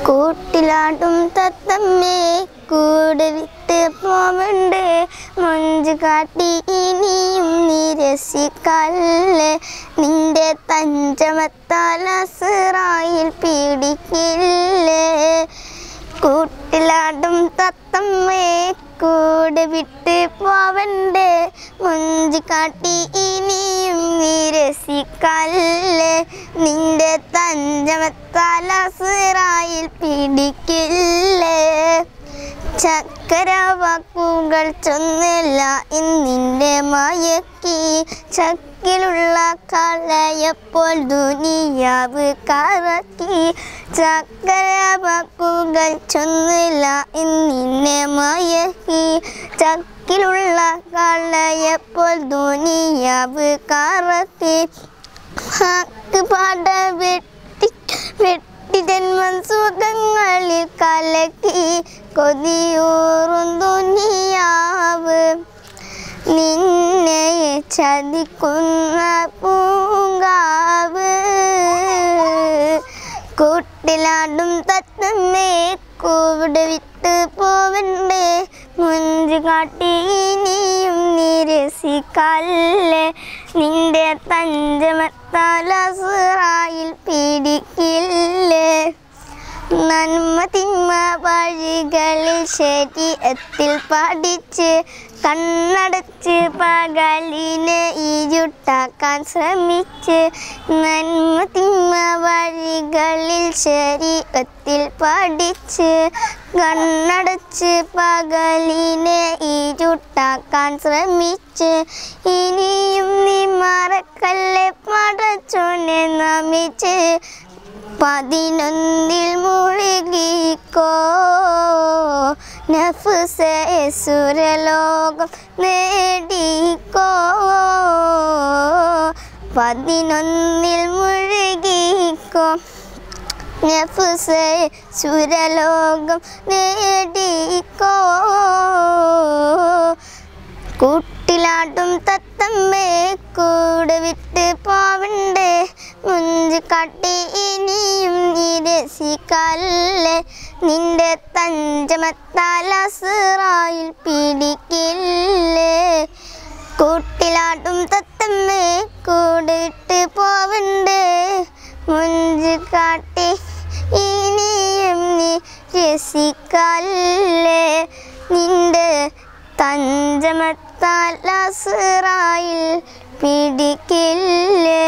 കൂട്ടിലാടും തത്തമ്മേ കൂട് വിട്ട് പോവണ്ടേ മൊഞ്ച് കാട്ടി ഇനിയും നിരസിക്കല്ലേ നിന്റെ തഞ്ചമത്താൽ അസ്റായിൽ പീഡിക്കില്ലേ കൂട്ടിലാടും തത്തമ്മേ കൂട് വിട്ട് പോവണ്ടേ മൊഞ്ച് കാട്ടി ഇനിയും നിരസിക്കല്ലേ നിന്റെ തഞ്ചമത്താൽ അസ്റായിൽ പീഡിക്കില്ലേ ചക്കര വാക്കുകൾ ചൊന്നില്ല ഇന്നിൻ്റെ മയക്കി ചക്കിലുള്ള കളയപ്പോൾ ദുനിയാവ് കറക്കി ചക്കര വാക്കുകൾ ചൊന്നില്ല ഇന്നിൻ്റെ മയക്കി ചക്കിലുള്ള കളയപ്പോൾ ദുനിയാവ് കറക്കി ഹക്ക് പാട വെട്ടി ജന്മം സുഖങ്ങളിൽ കലക്കി കൊതിയൂറും ദുനിയാവ് നിന്നെ ചതിക്കുന്ന പൂങ്കാവ് കൂട്ടിലാടും തത്തമ്മേ കൂട് വിട്ട് പോവണ്ടേ മുഞ്ച് കാട്ടി ഇനിയും നിരസിക്കല്ലേ നിന്റെ തഞ്ചമത്താൽ അസ്റായിൽ പീഡിക്കില്ലേ നന്മ തിന്മ വഴികളിൽ ശരീഅത്തിൽ പഠിച്ച് കണ്ണടച്ച് പകലിനെ ഇരുട്ടാക്കാൻ ശ്രമിച്ച് നന്മ തിന്മ വഴികളിൽ ശരീഅത്തിൽ പഠിച്ച് കണ്ണടച്ച് പകലിനെ ഇരുട്ടാക്കാൻ ശ്രമിച്ച് ഇനിയും നീ മറക്കല്ലേ പടച്ചോനെ നമിച്ച് 11 മുഴുകിക്കോ നഫ്സേ സുരലോകം നേടിക്കോ 11 മുഴുകിക്കോ നഫ്സേ സുരലോകം നേടിക്കോ കൂട്ടിലാടും തത്തമ്മേ കൂട് വിട്ട് പോവണ്ടേ മുഞ്ച് കാട്ടി ഇനിയും നിരസിക്കല്ലേ നിന്റെ തഞ്ചമത്താൽ അസ്റായിൽ പീഡിക്കില്ലേ കൂട്ടിലാടും തത്തമ്മേ കൂട് വിട്ട് പോവണ്ടേ മുഞ്ച് കാട്ടി ഇനിയും നിരസിക്കല്ലേ നിന്റെ തഞ്ചമത്താൽ അസ്റായിൽ പീഡിക്കില്ലേ